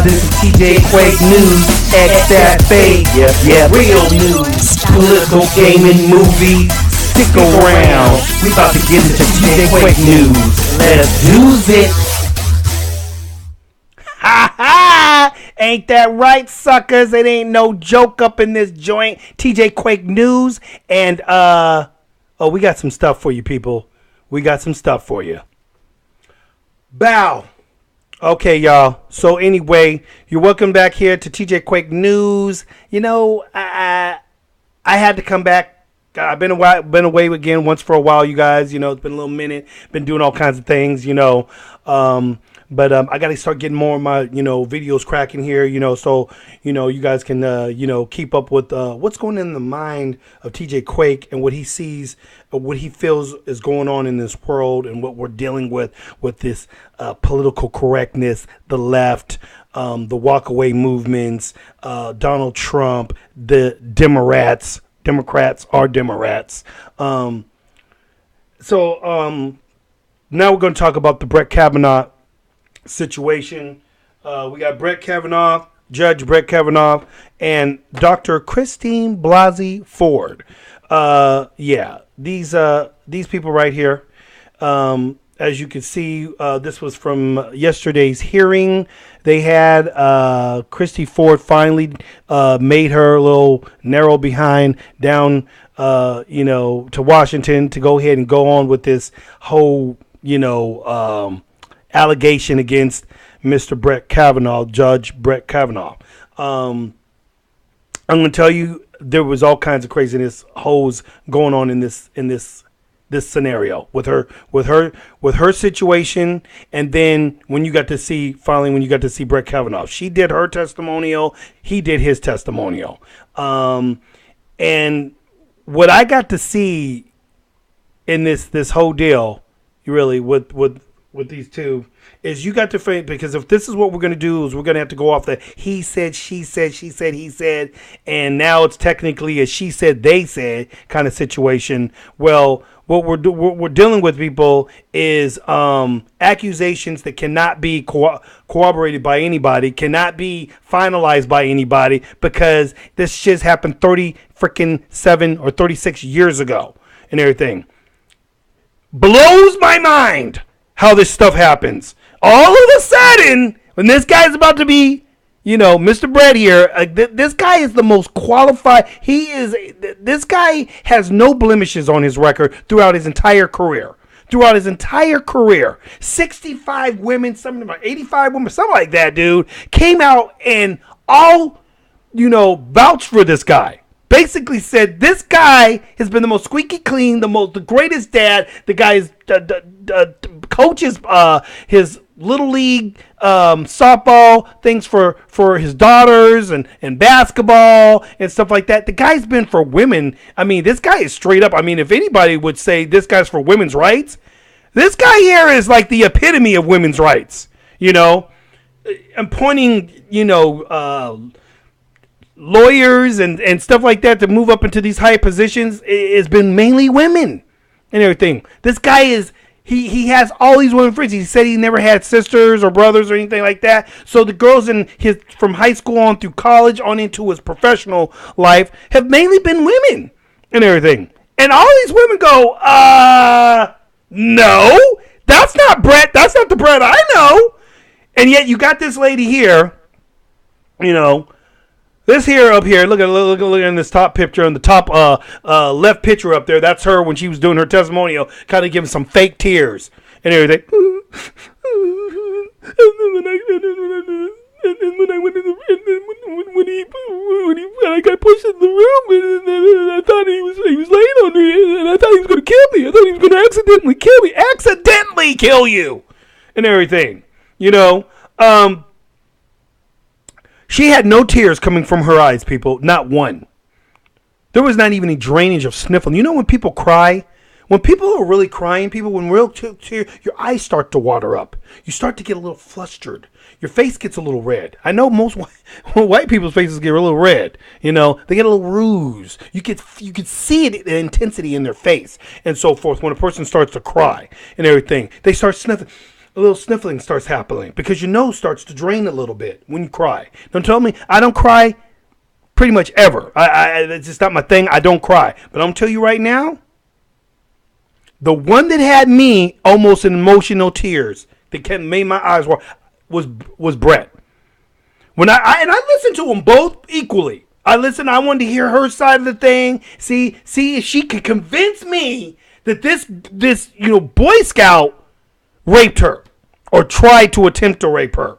This is TJ Quake News. X that fake. Yeah. Real news. Political, gaming, movies. Stick around. We about to get into TJ Quake News. Let's do it. Ha ha! Ain't that right, suckers? It ain't no joke up in this joint. TJ Quake News. And, we got some stuff for you, people. We got some stuff for you. Bow. Okay, y'all. So anyway, you're welcome back here to TJ Quake News. You know, I had to come back. I've been away again once for a while, you guys. You know, it's been a little minute. Been doing all kinds of things, you know. But I got to start getting more of my, videos cracking here, so, you guys can, keep up with what's going on in the mind of TJ Quake and what he sees, what he feels is going on in this world and what we're dealing with this political correctness, the left, the walkaway movements, Donald Trump, the Democrats are Democrats. So now we're going to talk about the Bret Kavanaugh situation. We got Bret Kavanaugh, Judge Bret Kavanaugh, and Dr. Christine Blasey Ford. These people right here. As you can see, this was from yesterday's hearing. They had Christy Ford finally made her little narrow behind down, to Washington to go ahead and go on with this whole, allegation against Mr. Bret Kavanaugh, Judge Bret Kavanaugh. I'm going to tell you, there was all kinds of craziness, hoes going on in this scenario with her situation. And then when you got to see Bret Kavanaugh, she did her testimonial, he did his testimonial. And what I got to see in this whole deal, really, with these two, is you got to think, because if this is what we're going to do, is we're going to have to go off the he said, she said, he said, and now it's technically a she said, they said kind of situation. Well, what we're dealing with, people, is accusations that cannot be corroborated by anybody, cannot be finalized by anybody, because this shit happened 37 or 36 years ago and everything. Blows my mind how this stuff happens. All of a sudden, when this guy's about to be, Mr. Bret here, this guy is the most qualified. This guy has no blemishes on his record throughout his entire career. 65 women, something about 85 women, something like that, dude, came out and all, vouched for this guy. Basically said this guy has been the most squeaky clean, the greatest dad. The guy's coaches his little league softball things for his daughters and basketball and stuff like that. The guy's been for women. I mean, this guy is straight up. I mean, if anybody would say this guy's for women's rights, this guy here is like the epitome of women's rights. I'm pointing, lawyers and stuff like that to move up into these high positions. It's been mainly women and everything. This guy is, he has all these women friends. He said he never had sisters or brothers or anything like that. So the girls in his, from high school on through college on into his professional life, have mainly been women and everything. And all these women go, no, that's not Bret. That's not the Bret I know. And yet you got this lady here, this here up here, look at this top picture on the top left picture up there. That's her when she was doing her testimonial, kind of giving some fake tears and everything. And when I went in the when I got pushed in the room, and I thought he was laying on me, and I thought he was going to kill me. I thought he was going to accidentally kill you, and everything. She had no tears coming from her eyes, people. Not one. There was not even any drainage of sniffling. When people cry? When people are really crying, people, when real tears, your eyes start to water up. You start to get a little flustered. Your face gets a little red. I know most white people's faces get a little red. They get a little rouge. You could see it, the intensity in their face and so forth when a person starts to cry and everything. They start sniffling. a little sniffling starts happening because your nose starts to drain a little bit when you cry. Don't tell me I don't cry pretty much ever. It's just not my thing. I don't cry. But I'm going to tell you right now, the one that had me almost in emotional tears that made my eyes water was Bret. When I listened to them both equally. I wanted to hear her side of the thing. See if she could convince me that this Boy Scout raped her or tried to attempt to rape her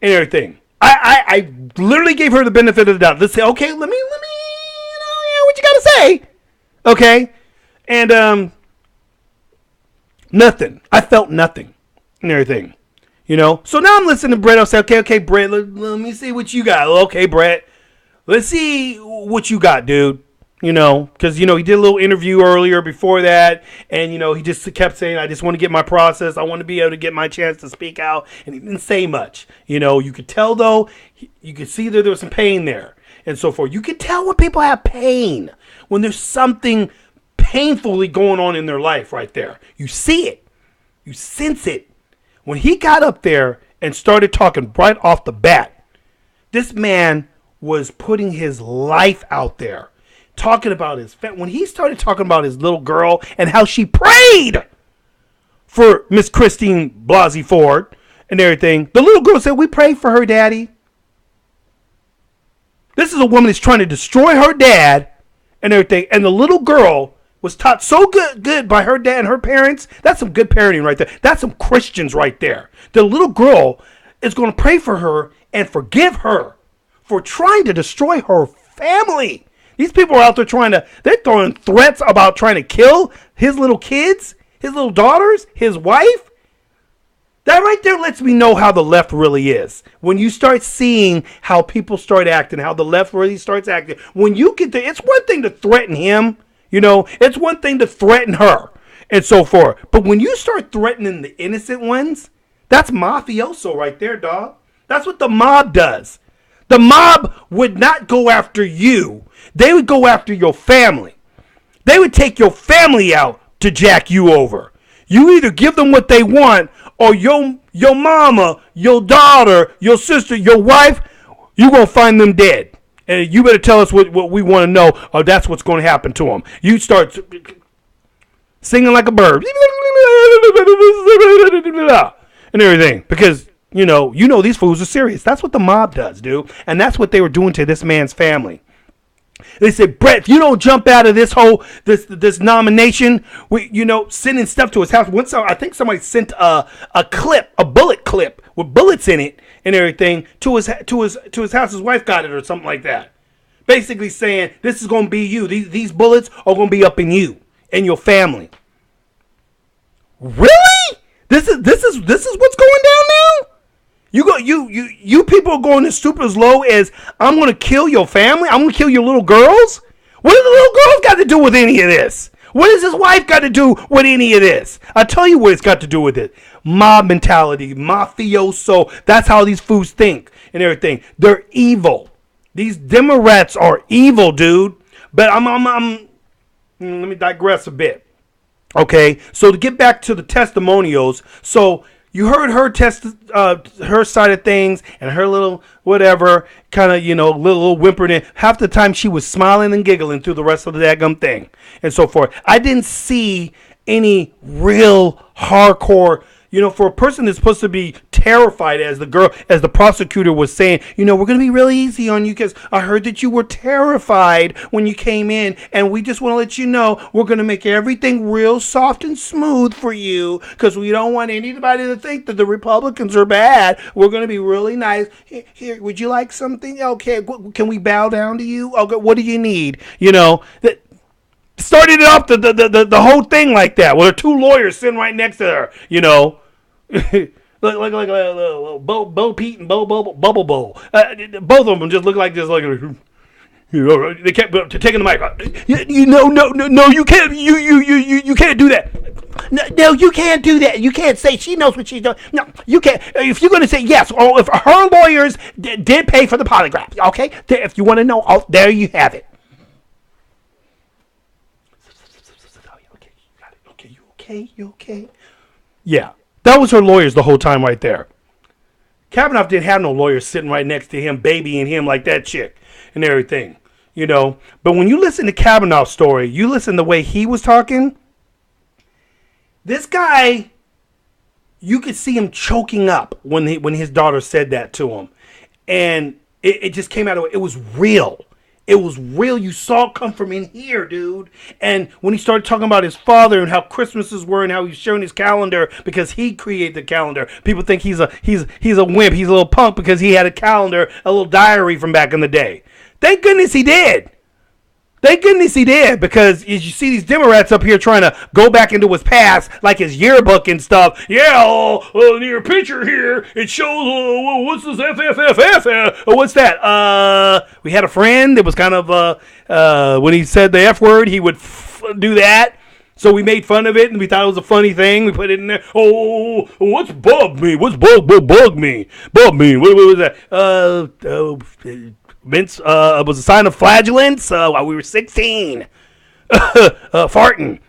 and everything. I literally gave her the benefit of the doubt. Let's say, okay, let me, what you gotta say, okay? And nothing. I felt nothing and everything, So now I'm listening to Bret. I'll say, okay, Bret, let me see what you got. Okay, Bret, let's see what you got, dude. Because, he did a little interview earlier before that. And, he just kept saying, I just want to get my process. I want to be able to get my chance to speak out. And he didn't say much. You could tell, though, you could see that there was some pain there and so forth. You could tell when people have pain, when there's something painfully going on in their life right there. You see it. You sense it. When he got up there and started talking right off the bat, this man was putting his life out there. Talking about when he started talking about his little girl and how she prayed for Miss Christine Blasey Ford and everything. The little girl said, we prayed for her, Daddy. This is a woman that's trying to destroy her dad and everything. And the little girl was taught so good by her dad and her parents. That's some good parenting right there. That's some Christians right there. The little girl is going to pray for her and forgive her for trying to destroy her family. These people are out there they're throwing threats about trying to kill his little kids, his little daughters, his wife. That right there lets me know how the left really is. When you start seeing how people start acting, how the left really starts acting. When you get there, it's one thing to threaten him, it's one thing to threaten her and so forth. But when you start threatening the innocent ones, that's mafioso right there, dog. That's what the mob does. The mob would not go after you. They would go after your family. They would take your family out to jack you over. You either give them what they want or your mama, your daughter, your sister, your wife, you're going to find them dead. And you better tell us what we want to know or that's what's going to happen to them. You start singing like a bird and everything because these fools are serious. That's what the mob does, dude. And that's what they were doing to this man's family. They said, Bret, if you don't jump out of this nomination, sending stuff to his house. Once I think somebody sent a bullet clip with bullets in it and everything to his house. His wife got it or something like that. Basically saying, this is going to be you. These bullets are going to be up in you and your family. Really? This is what's going down now? You people are going as stupid as low as I'm going to kill your family. I'm going to kill your little girls. What do the little girls got to do with any of this? What has his wife got to do with any of this? I'll tell you what it's got to do with it. Mob mentality, mafioso. That's how these fools think and everything. They're evil. These Democrats are evil, dude. But let me digress a bit. Okay, so to get back to the testimonials, so you heard her side of things and her little whatever kind of, little whimpering. Half the time she was smiling and giggling through the rest of the daggum thing and so forth. I didn't see any real hardcore, for a person that's supposed to be terrified as the prosecutor was saying, we're going to be really easy on you because I heard that you were terrified when you came in and we just want to let you know we're going to make everything real soft and smooth for you because we don't want anybody to think that the Republicans are bad. We're going to be really nice. Here, would you like something? Okay, can we bow down to you? Okay, what do you need? That started it off the whole thing like that with her two lawyers sitting right next to her, like a Bo Pete and Bubble Bowl. Both of them just look like they kept taking the mic. No, you can't. You can't do that. No, you can't do that. You can't say she knows what she's doing. No, you can't. If you're going to say yes, or if her lawyers did pay for the polygraph, okay. If you want to know, there you have it. Okay, got it. Okay, you okay? You okay? Yeah. That was her lawyers the whole time right there. Kavanaugh didn't have no lawyers sitting right next to him, babying him like that chick and everything, you know. But when you listen to Kavanaugh's story, you listen to the way he was talking. This guy, you could see him choking up when his daughter said that to him. And it just came out of it. It was real. It was real. You saw it come from in here, dude. And when he started talking about his father and how Christmases were and how he's showing his calendar because he created the calendar. People think he's a wimp. He's a little punk because he had a calendar, a little diary from back in the day. Thank goodness he did. Thank goodness he did, because as you see these Democrats up here trying to go back into his past, like his yearbook and stuff. Yeah, your picture here, it shows, what's this FFFF? What's that? We had a friend that was kind of, when he said the F word, he would do that. So we made fun of it, and we thought it was a funny thing. We put it in there. Oh, what's bug mean? What's bug mean? Bug mean? What was that? Vince was a sign of flagellance while we were 16. Farting.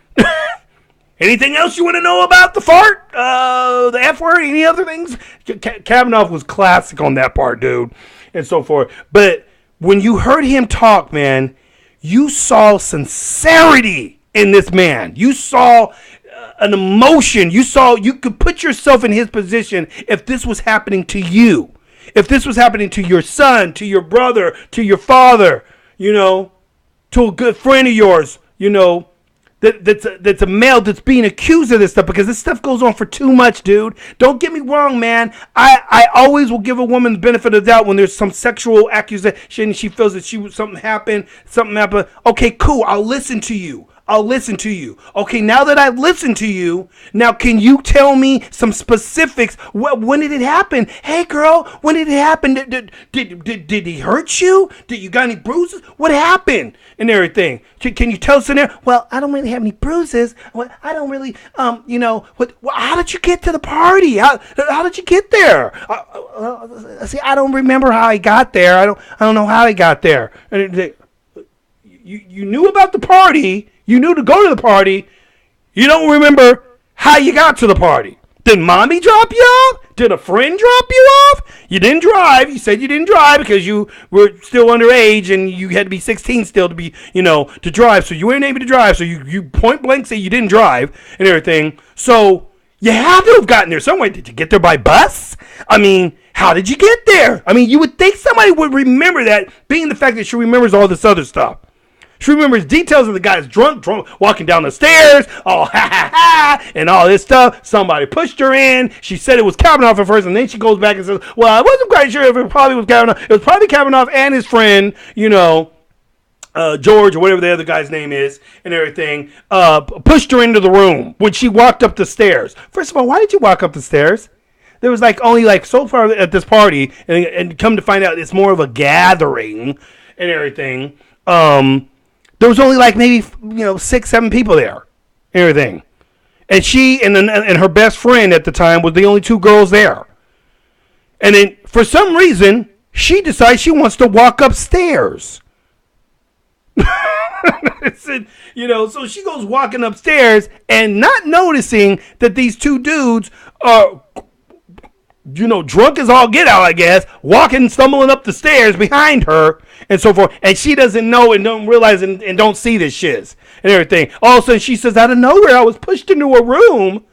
Anything else you want to know about the fart? The F word? Any other things? Kavanaugh was classic on that part, dude, and so forth. But when you heard him talk, man, you saw sincerity in this man. You saw an emotion. You could put yourself in his position if this was happening to you. If this was happening to your son, to your brother, to your father, you know, to a good friend of yours, you know, that's a male that's being accused of this stuff, because this stuff goes on for too much, dude. Don't get me wrong, man. I always will give a woman the benefit of the doubt when there's some sexual accusation. She feels that something happened. Okay, cool. I'll listen to you. Okay, now that I've listened to you, now can you tell me some specifics? When did it happen? Hey, girl, when did it happen? Did he hurt you? Did you got any bruises? What happened? And everything. Can you tell us in there? Well, I don't really have any bruises. I don't really, you know, how did you get to the party? How did you get there? See, I don't remember how I got there. I don't know how I got there. You knew about the party. You knew to go to the party. You don't remember how you got to the party. Did mommy drop you off? Did a friend drop you off? You didn't drive. You said you didn't drive because you were still underage and you had to be 16 still to be, you know, to drive. So you weren't able to drive. So you point blank say you didn't drive and everything. So you had to have gotten there some way. Did you get there by bus? I mean, how did you get there? I mean, you would think somebody would remember that, being the fact that she remembers all this other stuff. She remembers details of the guys drunk, walking down the stairs, all and all this stuff. Somebody pushed her in. She said it was Kavanaugh at first, and then she goes back and says, well, I wasn't quite sure if it probably was Kavanaugh. It was probably Kavanaugh and his friend, you know, George or whatever the other guy's name is and everything, pushed her into the room when she walked up the stairs. First of all, why did you walk up the stairs? There was only so far at this party, and come to find out it's more of a gathering and everything. There was only maybe 6-7 people there, and everything, and she and her best friend at the time was the only two girls there. And then for some reason she decides she wants to walk upstairs. So she goes walking upstairs and not noticing that these two dudes are, drunk as all get out, I guess, stumbling up the stairs behind her and so forth. And she doesn't know and don't realize and don't see this shiz and everything. All of a sudden she says, out of nowhere, I was pushed into a room.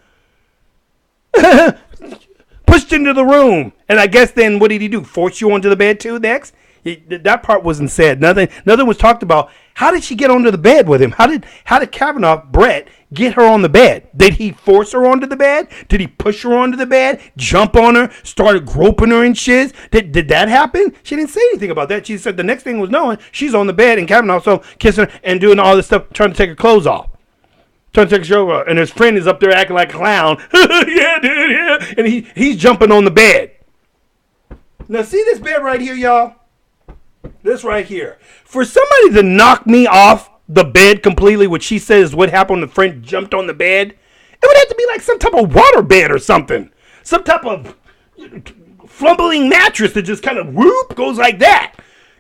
Pushed into the room. And I guess then what did he do? Force you onto the bed too next? That part wasn't said. Nothing was talked about. How did she get onto the bed with him? How did Kavanaugh, Bret, get her on the bed? Did he force her onto the bed? Did he push her onto the bed? Jump on her? Started groping her and shiz? Did that happen? She didn't say anything about that. She said the next thing was knowing she's on the bed and Kavanaugh so kissing her and doing all this stuff, trying to take her clothes off. Trying to take her shirt off. And his friend is up there acting like a clown. Yeah, dude, yeah. And he's jumping on the bed. Now see this bed right here, y'all? This right here. For somebody to knock me off the bed completely, which she says what happened when the friend jumped on the bed, it would have to be like some type of water bed or something. Some type of flumbling mattress that just kind of whoop goes like that.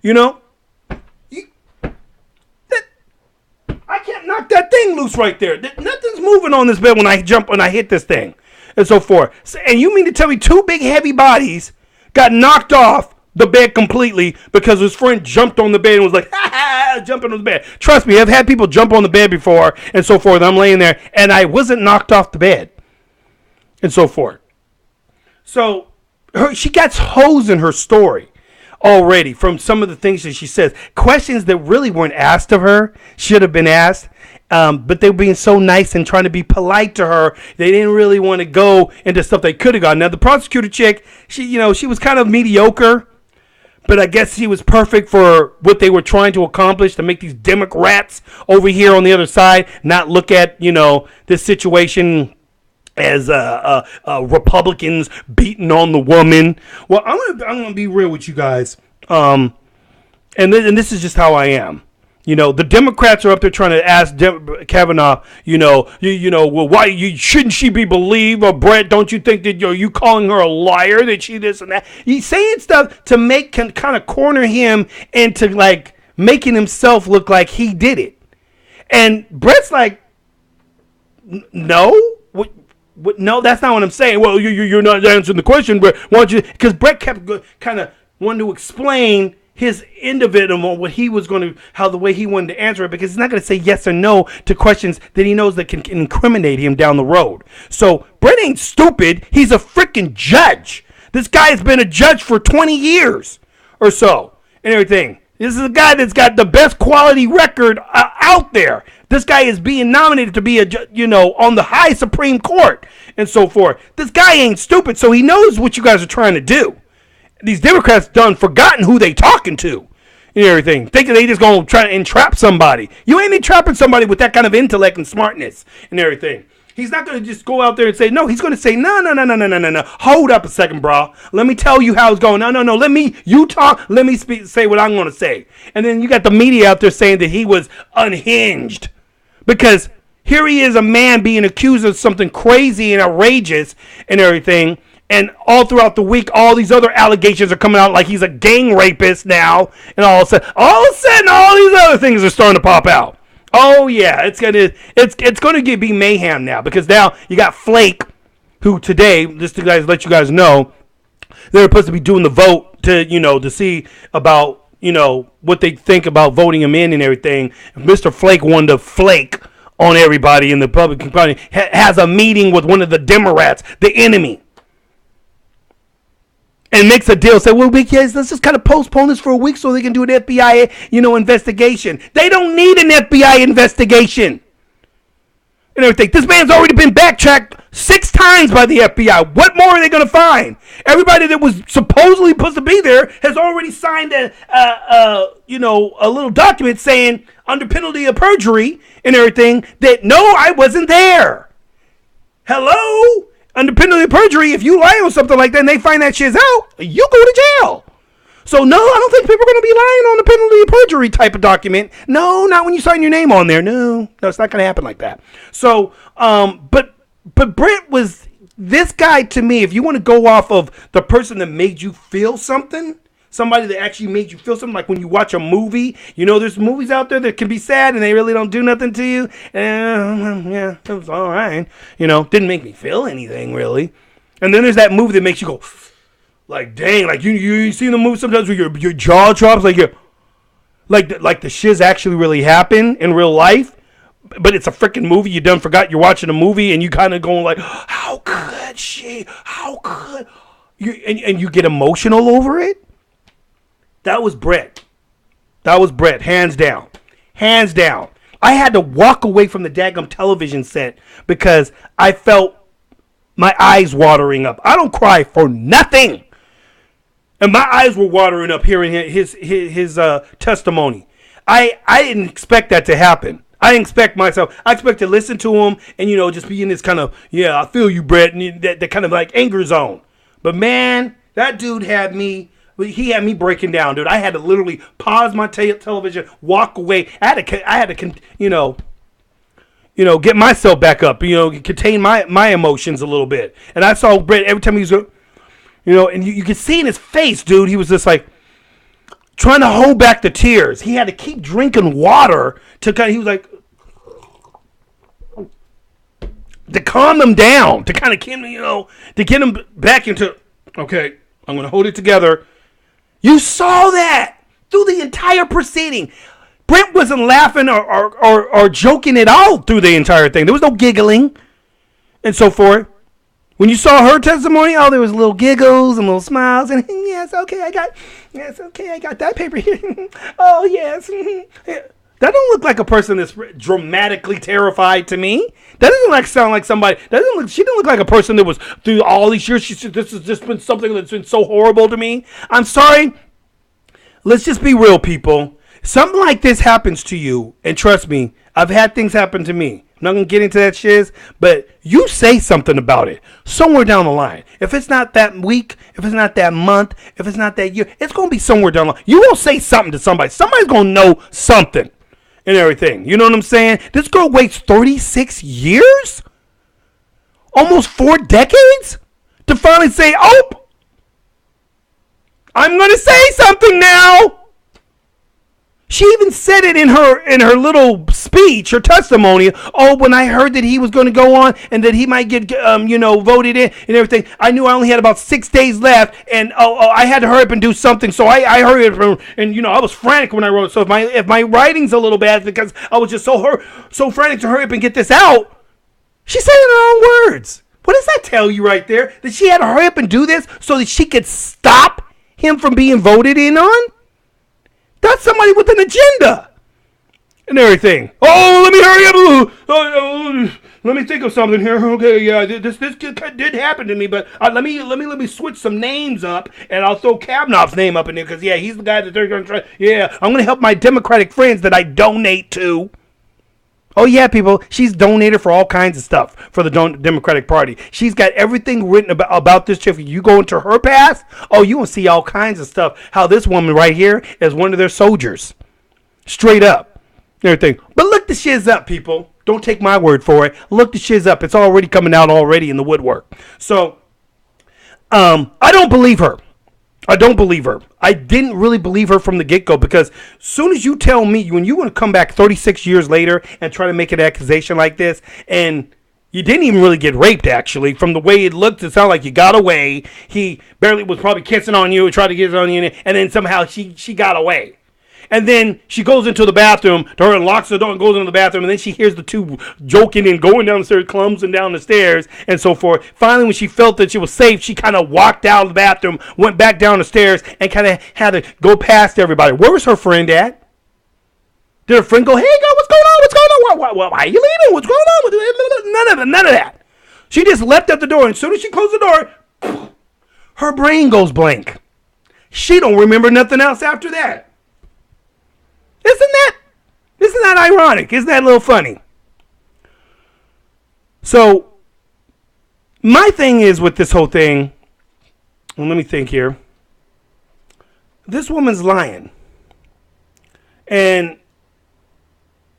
I can't knock that thing loose right there. Nothing's moving on this bed when I hit this thing. and so forth. And you mean to tell me two big heavy bodies got knocked off the bed completely because his friend jumped on the bed and was like, ha ha, jumping on the bed. Trust me, I've had people jump on the bed before and so forth. I'm laying there and I wasn't knocked off the bed and so forth. So she gets holes in her story already from some of the things that she says. Questions that really weren't asked of her should have been asked. But they were being so nice and trying to be polite to her. They didn't really want to go into stuff they could have gone. Now, the prosecutor chick, she was kind of mediocre. But I guess he was perfect for what they were trying to accomplish, to make these Democrats over here on the other side not look at, this situation as Republicans beating on the woman. Well, I'm gonna be real with you guys. And this is just how I am. The Democrats are up there trying to ask Kavanaugh, well, why shouldn't she be believed? Or Bret, don't you think that you calling her a liar, that she this and that? He's saying stuff to kind of corner him into like making himself look like he did it. And Bret's like, no, no, that's not what I'm saying. Well, you're not answering the question, but why don't you? Because Bret kept kind of wanting to explain his individual on what he was going to, how the way he wanted to answer it, because he's not going to say yes or no to questions that he knows that can incriminate him down the road. So Bret ain't stupid. He's a freaking judge. This guy has been a judge for 20 years or so and everything. This is a guy that's got the best quality record out there. This guy is being nominated to be on the high Supreme Court and so forth. This guy ain't stupid, so he knows what you guys are trying to do. These Democrats done forgotten who they talking to and everything. Thinking they just gonna try to entrap somebody. You ain't entrapping somebody with that kind of intellect and smartness and everything. He's not gonna just go out there and say no. He's gonna say no. Hold up a second, bro. Let me tell you how it's going. No. You talk. Let me say what I'm gonna say. And then you got the media out there saying that he was unhinged because here he is, a man being accused of something crazy and outrageous and everything. And all throughout the week, all these other allegations are coming out like he's a gang rapist now. And all of a sudden, all these other things are starting to pop out. Oh yeah, it's gonna be mayhem now, because now you got Flake, who today, just to let you guys know, they're supposed to be doing the vote to see about what they think about voting him in and everything. Mr. Flake wanted to flake on everybody in the Republican Party. Has a meeting with one of the Democrats, the enemy. And makes a deal, say, well, let's just kind of postpone this for a week so they can do an FBI, investigation. They don't need an FBI investigation. And everything. This man's already been backtracked 6 times by the FBI. What more are they going to find? Everybody that was supposedly supposed to be there has already signed a little document saying, under penalty of perjury and everything, that no, I wasn't there. Hello? Under penalty of perjury, if you lie on something like that and they find that shit's out, you go to jail. So no, I don't think people are going to be lying on the penalty of perjury type of document. No, not when you sign your name on there. No, it's not going to happen like that. So, but Bret was this guy to me. If you want to go off of the person that made you feel something, somebody that actually made you feel something, like when you watch a movie, there's movies out there that can be sad and they really don't do nothing to you. Yeah, it was all right. Didn't make me feel anything really. And then there's that movie that makes you go, like, dang, like you see the movie sometimes where your jaw drops, like the shiz actually really happened in real life, but it's a freaking movie. You done forgot you're watching a movie and you kind of going like, how could she? How could you? And you get emotional over it. That was Bret. Hands down. I had to walk away from the daggum television set because I felt my eyes watering up. I don't cry for nothing. And my eyes were watering up hearing his testimony. I didn't expect that to happen. I didn't expect myself. I expect to listen to him and, just be in this kind of, I feel you, Bret, and that kind of like anger zone. But man, that dude had me. He had me breaking down, dude. I had to literally pause my television, walk away. I had to, get myself back up, contain my emotions a little bit. And I saw Bret every time he was, and you could see in his face, dude, he was just like trying to hold back the tears. He had to keep drinking water he was like, to calm them down, to kind of to get them back into, okay, I'm going to hold it together. You saw that through the entire proceeding. Brent wasn't laughing or joking at all through the entire thing. There was no giggling and so forth. When you saw her testimony, there was little giggles and little smiles and yes, okay, I got that paper here. Oh yes. That don't look like a person that's dramatically terrified to me. That doesn't sound like somebody. She didn't look like a person that was through all these years. This has just been something that's been so horrible to me. I'm sorry. Let's just be real, people. Something like this happens to you, and trust me, I've had things happen to me. I'm not gonna get into that shiz, but you say something about it somewhere down the line. If it's not that week, if it's not that month, if it's not that year, it's gonna be somewhere down the line. You will say something to somebody. Somebody's gonna know something. And everything. You know what I'm saying? This girl waits 36 years? Almost 4 decades? To finally say, I'm going to say something now. She even said it in her little speech, her testimony. When I heard that he was going to go on and that he might get, voted in and everything, I knew I only had about 6 days left, and I had to hurry up and do something. So I hurried up, and I was frantic when I wrote. So if my writing's a little bad because I was just so frantic to hurry up and get this out. She said it in her own words. What does that tell you right there? That she had to hurry up and do this so that she could stop him from being voted in on? That's somebody with an agenda and everything. Let me hurry up. Let me think of something here. Okay, yeah, this did happen to me, but let me switch some names up, and I'll throw Kavanaugh's name up in there because he's the guy that they're going to try. Yeah, I'm going to help my Democratic friends that I donate to. Oh yeah, people, she's donated for all kinds of stuff for the Democratic Party. She's got everything written about this chick. You go into her past, you will see all kinds of stuff. How this woman right here is one of their soldiers. Straight up. Everything. But look the shiz up, people. Don't take my word for it. Look the shiz up. It's already coming out already in the woodwork. So, I don't believe her. I didn't really believe her from the get-go because as soon as you tell me, when you want to come back 36 years later and try to make an accusation like this, and you didn't even really get raped, actually, from the way it looked, it sounded like you got away. He barely was probably kissing on you, tried to get on you, and then somehow she got away. And then she goes into the bathroom to her and locks the door and goes into the bathroom. And then she hears the two joking and going down the stairs, clumsing down the stairs and so forth. Finally, when she felt that she was safe, she kind of walked out of the bathroom, went back down the stairs, and kind of had to go past everybody. Where was her friend at? Did her friend go, hey, girl, what's going on? What's going on? Why are you leaving? What's going on? None of that. She just left at the door. And as soon as she closed the door, her brain goes blank. She don't remember nothing else after that. Isn't that ironic? Isn't that a little funny? So, my thing is with this whole thing, let me think here. This woman's lying. And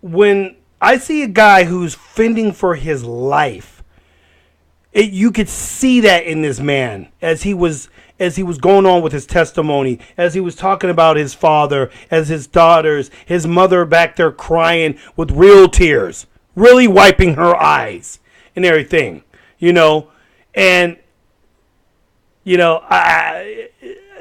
when I see a guy who's fending for his life, you could see that in this man as he was going on with his testimony, as he was talking about his father, as his daughters, his mother back there crying with real tears, really wiping her eyes and everything, and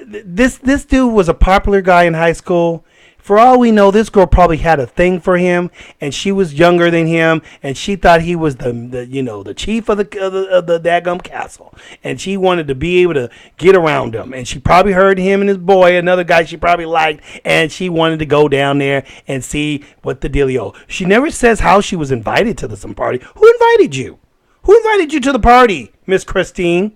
this dude was a popular guy in high school. For all we know, this girl probably had a thing for him, and she was younger than him, and she thought he was the chief of the daggum castle, and she wanted to be able to get around him, and she probably heard him and his boy, another guy she probably liked, and she wanted to go down there and see what the dealio. She never says how she was invited to some party. Who invited you? Who invited you to the party, Miss Christine?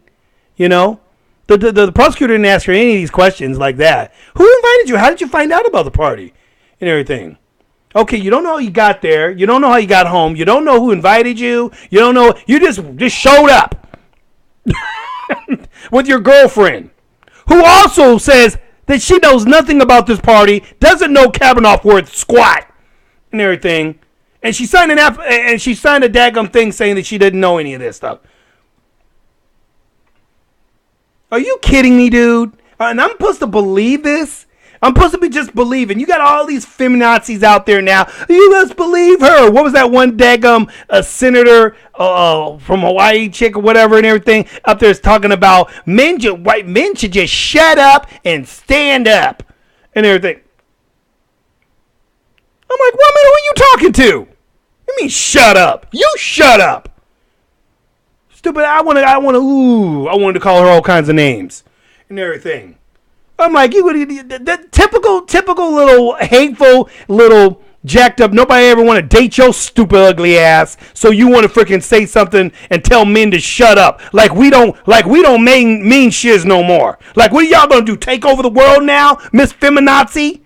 The prosecutor didn't ask her any of these questions like that. Who invited you? How did you find out about the party and everything? Okay, you don't know how you got there. You don't know how you got home. You don't know who invited you. You don't know. You just showed up with your girlfriend, who also says that she knows nothing about this party, doesn't know Kavanaugh worth squat and everything, and she signed a daggum thing saying that she didn't know any of this stuff. Are you kidding me, dude? And I'm supposed to believe this? I'm supposed to be just believing. You got all these feminazis out there now. You must believe her. What was that one daggum senator from Hawaii chick or whatever and everything up there is talking about white men should just shut up and stand up and everything. I'm like, woman, who are you talking to? You mean shut up? You shut up. Stupid. I wanted to call her all kinds of names and everything. I'm like, that typical little hateful little jacked up. Nobody ever want to date your stupid ugly ass. So you want to freaking say something and tell men to shut up. Like we don't mean shiz no more. Like what are y'all gonna do? Take over the world now, Miss Feminazi?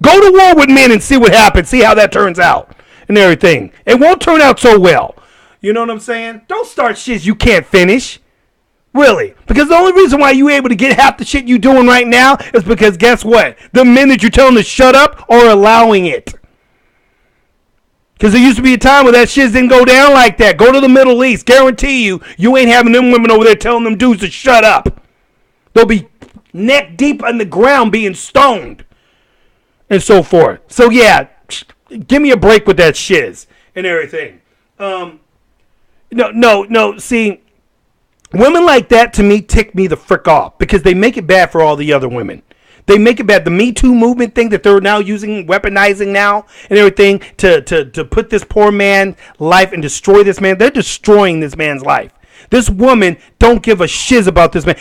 Go to war with men and see what happens. See how that turns out and everything. It won't turn out so well. You know what I'm saying? Don't start shit you can't finish. Really. Because the only reason why you able to get half the shit you doing right now is because guess what? The men that you're telling to shut up are allowing it. Because there used to be a time where that shit didn't go down like that. Go to the Middle East. Guarantee you ain't having them women over there telling them dudes to shut up. They'll be neck deep on the ground being stoned. And so forth. So yeah, give me a break with that shiz and everything. No. See, women like that to me tick me the frick off because they make it bad for all the other women. They make it bad. The Me Too movement thing that they're now using, weaponizing now and everything to put this poor man's life and destroy this man. They're destroying this man's life. This woman don't give a shiz about this man.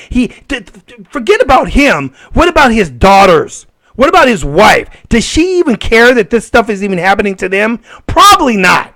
Forget about him. What about his daughters? What about his wife? Does she even care that this stuff is even happening to them? Probably not.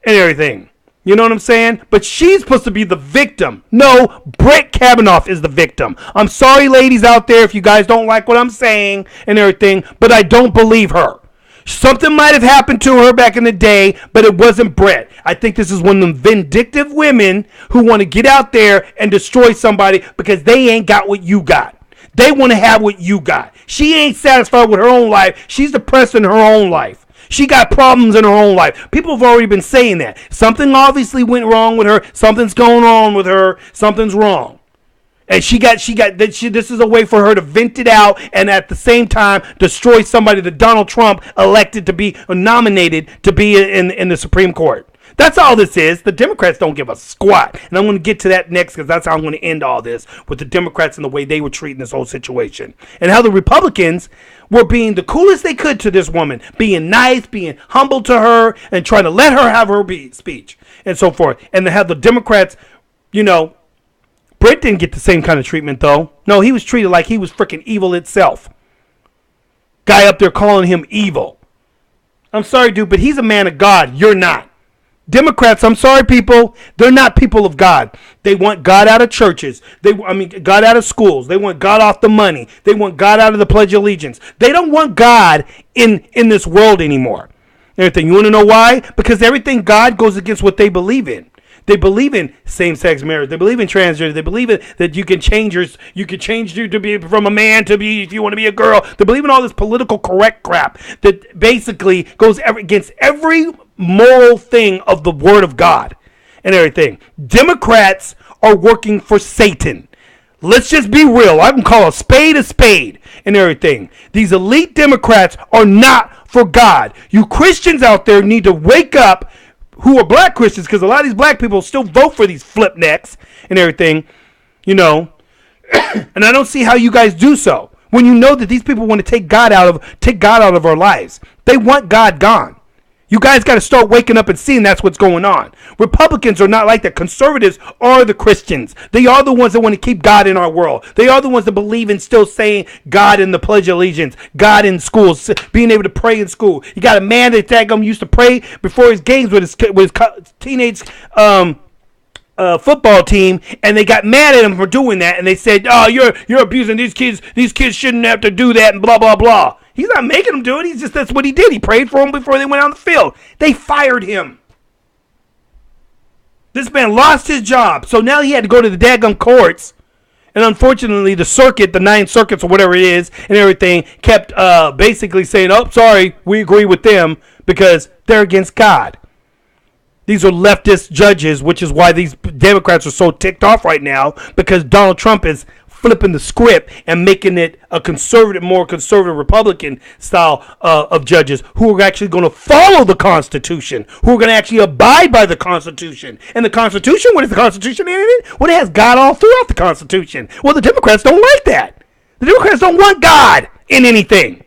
And everything. You know what I'm saying? But she's supposed to be the victim. No, Bret Kavanaugh is the victim. I'm sorry, ladies out there, if you guys don't like what I'm saying and everything, but I don't believe her. Something might have happened to her back in the day, but it wasn't Bret. I think this is one of them vindictive women who want to get out there and destroy somebody because they ain't got what you got. They want to have what you got. She ain't satisfied with her own life. She's depressed in her own life. She got problems in her own life. People have already been saying that. Something obviously went wrong with her. Something's going on with her. Something's wrong. And this is a way for her to vent it out and at the same time destroy somebody that Donald Trump elected to be nominated to be in the Supreme Court. That's all this is. The Democrats don't give a squat. And I'm going to get to that next because that's how I'm going to end all this with the Democrats and the way they were treating this whole situation. And how the Republicans were being the coolest they could to this woman. Being nice, being humble to her, and trying to let her have her speech and so forth. And to have the Democrats, Bret didn't get the same kind of treatment though. No, he was treated like he was freaking evil itself. Guy up there calling him evil. I'm sorry, dude, but he's a man of God. You're not. Democrats, I'm sorry, people, they're not people of God. They want God out of churches. God out of schools. They want God off the money. They want God out of the Pledge of Allegiance. They don't want God in this world anymore. Everything. You want to know why? Because everything God goes against what they believe in. They believe in same-sex marriage. They believe in transgender. They believe that you can change you to be from a man to be if you want to be a girl. They believe in all this political correct crap that basically goes against every moral thing of the Word of God and everything. Democrats are working for Satan. Let's just be real. I can call a spade and everything. These elite Democrats are not for God. You Christians out there need to wake up, who are black Christians, because a lot of these black people still vote for these flip necks and everything, and I don't see how you guys do so when you know that these people want to take God out of our lives. They want God gone. You guys got to start waking up and seeing that's what's going on. Republicans are not like that. Conservatives are the Christians. They are the ones that want to keep God in our world. They are the ones that believe in still saying God in the Pledge of Allegiance, God in schools, being able to pray in school. You got a man that used to pray before his games with his teenage football team, and they got mad at him for doing that, and they said, "Oh, you're abusing these kids. These kids shouldn't have to do that," and blah blah blah. He's not making them do it. That's what he did. He prayed for them before they went on the field. They fired him. This man lost his job, so now he had to go to the daggum courts. And unfortunately, the circuit, the 9 circuits or whatever it is, and everything, kept basically saying, "Oh, sorry, we agree with them," because they're against God. These are leftist judges, which is why these Democrats are so ticked off right now, because Donald Trump is flipping the script and making it a conservative, more conservative Republican style of judges who are actually going to follow the Constitution, who are going to actually abide by the Constitution. And the Constitution, what is the Constitution in it? Well, it has God all throughout the Constitution. Well, the Democrats don't like that. The Democrats don't want God in anything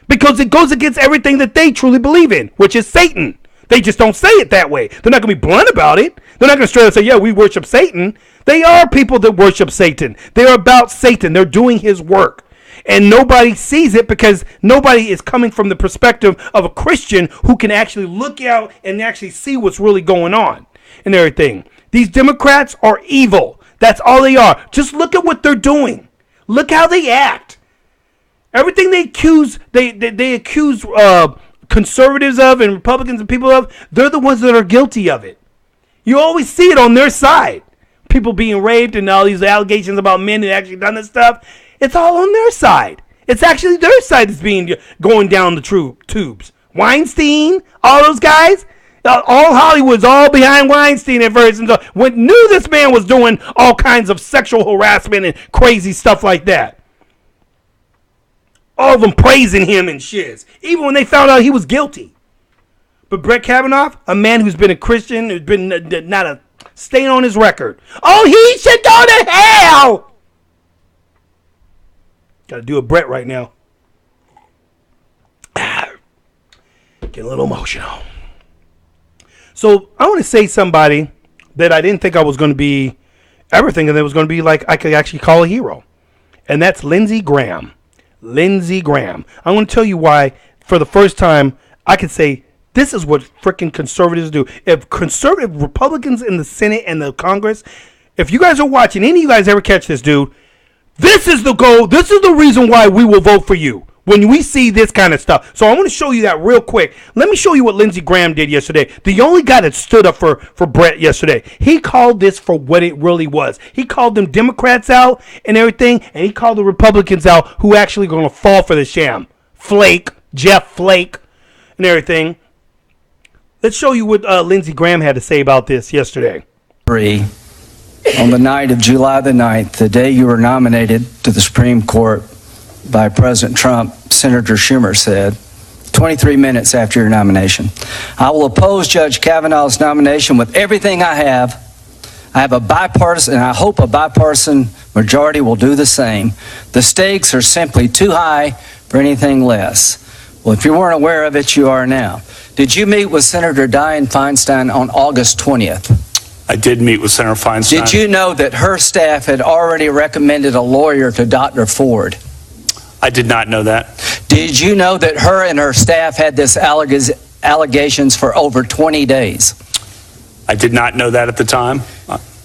because it goes against everything that they truly believe in, which is Satan. They just don't say it that way. They're not going to be blunt about it. They're not going to straight up say, yeah, we worship Satan. They are people that worship Satan. They're about Satan. They're doing his work. And nobody sees it because nobody is coming from the perspective of a Christian who can actually look out and actually see what's really going on and everything. These Democrats are evil. That's all they are. Just look at what they're doing. Look how they act. Everything they accuse, they accuse conservatives of and Republicans and people of, they're the ones that are guilty of it. You always see it on their side. People being raped and all these allegations about men that actually done this stuff. It's all on their side. It's actually their side that's being going down the tubes. Weinstein, all those guys, all Hollywood's all behind Weinstein at first. And so when knew this man was doing all kinds of sexual harassment and crazy stuff like that. All of them praising him and shiz, even when they found out he was guilty. But Bret Kavanaugh, a man who's been a Christian, who's been not a stain on his record. Oh, he should go to hell. Got to do a Bret right now. Getting a little emotional. So I want to say somebody that I didn't think I was going to be ever thinking that was going to be like I could actually call a hero. And that's Lindsey Graham. Lindsey Graham. I want to tell you why, for the first time, I could say this is what freaking conservatives do. If conservative Republicans in the Senate and the Congress, if you guys are watching, any of you guys ever catch this dude, this is the goal. This is the reason why we will vote for you when we see this kind of stuff. So I want to show you that real quick. Let me show you what Lindsey Graham did yesterday. The only guy that stood up for Bret yesterday. He called this for what it really was. He called them Democrats out and everything, and he called the Republicans out who actually going to fall for the sham. Jeff Flake, and everything. Let's show you what Lindsey Graham had to say about this yesterday. On the night of July the 9th, the day you were nominated to the Supreme Court by President Trump, Senator Schumer said, 23 minutes after your nomination, I will oppose Judge Kavanaugh's nomination with everything I have. I have a bipartisan, and I hope a bipartisan majority will do the same. The stakes are simply too high for anything less. Well, if you weren't aware of it, you are now. Did you meet with Senator Dianne Feinstein on August 20th? I did meet with Senator Feinstein. Did you know that her staff had already recommended a lawyer to Dr. Ford? I did not know that. Did you know that her and her staff had this allegations for over 20 days? I did not know that at the time.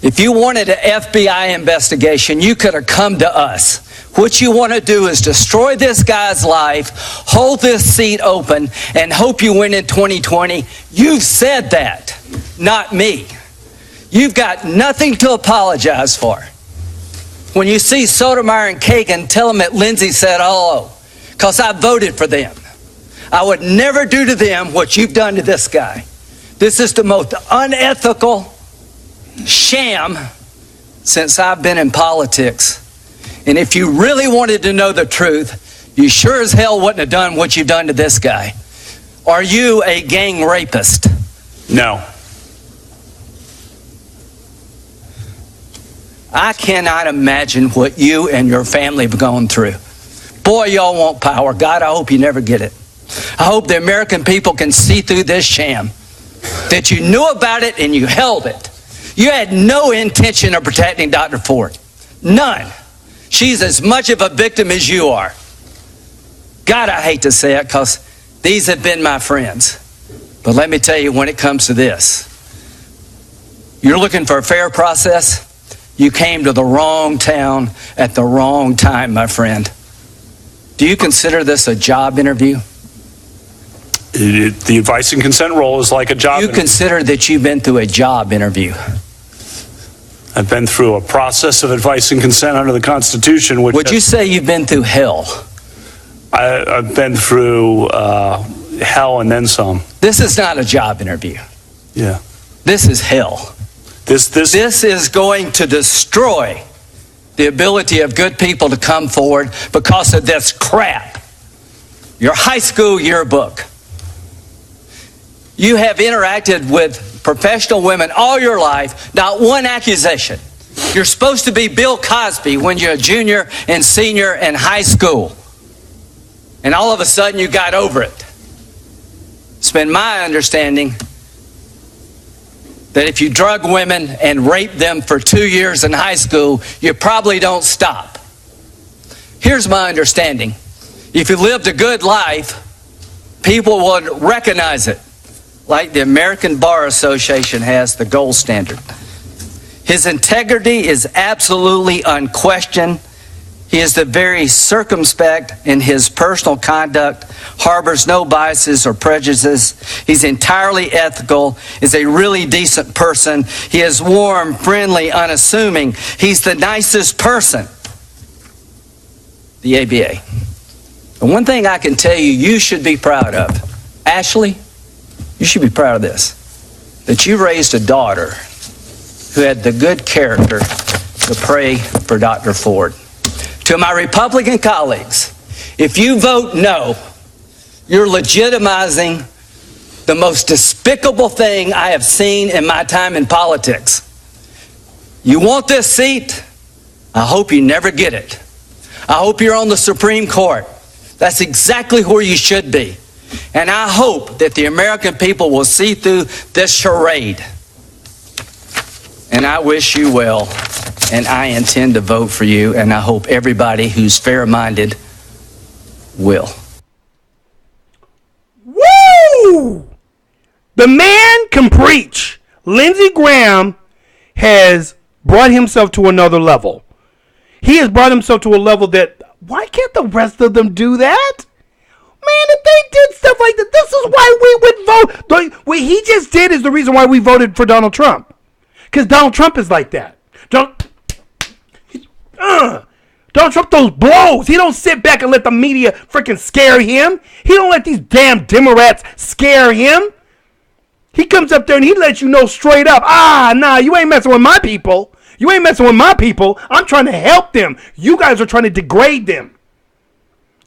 If you wanted an FBI investigation, you could have come to us. What you want to do is destroy this guy's life, hold this seat open, and hope you win in 2020. You've said that, not me. You've got nothing to apologize for. When you see Sotomayor and Kagan, tell them that Lindsey said hello, because I voted for them. I would never do to them what you've done to this guy. This is the most unethical sham since I've been in politics. And if you really wanted to know the truth, you sure as hell wouldn't have done what you've done to this guy. Are you a gang rapist? No. I cannot imagine what you and your family have gone through. Boy, y'all want power. God, I hope you never get it. I hope the American people can see through this sham, that you knew about it and you held it. You had no intention of protecting Dr. Ford. None. She's as much of a victim as you are. God, I hate to say it because these have been my friends. But let me tell you, when it comes to this, you're looking for a fair process. You came to the wrong town at the wrong time, my friend. Do you consider this a job interview? The advice and consent role is like a job interview. You consider that you've been through a job interview? I've been through a process of advice and consent under the Constitution. Would you say you've been through hell? I've been through hell and then some. This is not a job interview. Yeah. This is hell. This is going to destroy the ability of good people to come forward because of this crap. Your high school yearbook. You have interacted with professional women all your life, not one accusation. You're supposed to be Bill Cosby when you're a junior and senior in high school. And all of a sudden you got over it. It's been my understanding that if you drug women and rape them for 2 years in high school, you probably don't stop. Here's my understanding. If you lived a good life, people would recognize it, like the American Bar Association has the gold standard. His integrity is absolutely unquestioned. He is the very circumspect in his personal conduct, harbors no biases or prejudices. He's entirely ethical, is a really decent person. He is warm, friendly, unassuming. He's the nicest person. The ABA. And one thing I can tell you, you should be proud of. Ashley, you should be proud of this. That you raised a daughter who had the good character to pray for Dr. Ford. To my Republican colleagues, if you vote no, you're legitimizing the most despicable thing I have seen in my time in politics. You want this seat? I hope you never get it. I hope you're on the Supreme Court. That's exactly where you should be. And I hope that the American people will see through this charade. And I wish you well. And I intend to vote for you, and I hope everybody who's fair-minded will. Woo! The man can preach. Lindsey Graham has brought himself to another level. He has brought himself to a level that, why can't the rest of them do that? Man, if they did stuff like that, this is why we would vote. What he just did is the reason why we voted for Donald Trump. Because Donald Trump is like that. Donald Trump throws blows. He don't sit back and let the media freaking scare him. He don't let these damn Democrats scare him. He comes up there and he lets you know straight up, nah, you ain't messing with my people. You ain't messing with my people. I'm trying to help them. You guys are trying to degrade them.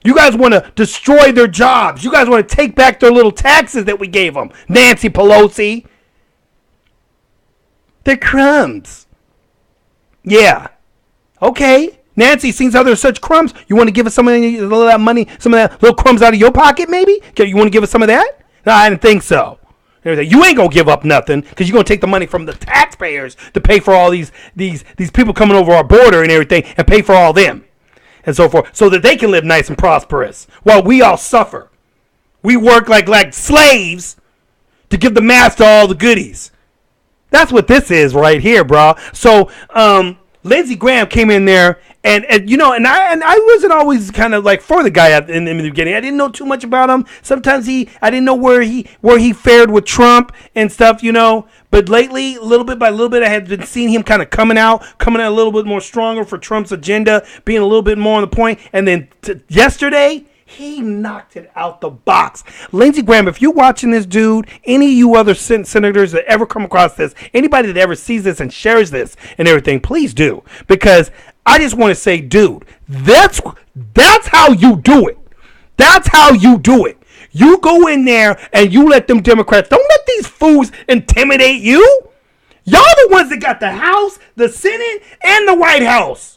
You guys want to destroy their jobs. You guys want to take back their little taxes that we gave them. Nancy Pelosi. They're crumbs. Yeah. Okay. Nancy, seems how there's such crumbs. You want to give us some of that money, some of that little crumbs out of your pocket, maybe? You want to give us some of that? No, I didn't think so. You ain't going to give up nothing because you're going to take the money from the taxpayers to pay for all these people coming over our border and everything and pay for all them and so forth so that they can live nice and prosperous while we all suffer. We work like slaves to give the master all the goodies. That's what this is right here, bro. So, Lindsey Graham came in there and I wasn't always kind of like for the guy in the beginning. I didn't know too much about him. Sometimes I didn't know where he fared with Trump and stuff, But lately, little bit by little bit, I had been seeing him kind of coming out a little bit more stronger for Trump's agenda, being a little bit more on the point. And then yesterday, he knocked it out the box. Lindsey Graham, if you're watching this, dude, any of you other senators that ever come across this, anybody that ever sees this and shares this and everything, please do. Because I just want to say, dude, that's how you do it. That's how you do it. You go in there and you let them Democrats, don't let these fools intimidate you. Y'all the ones that got the House, the Senate, and the White House.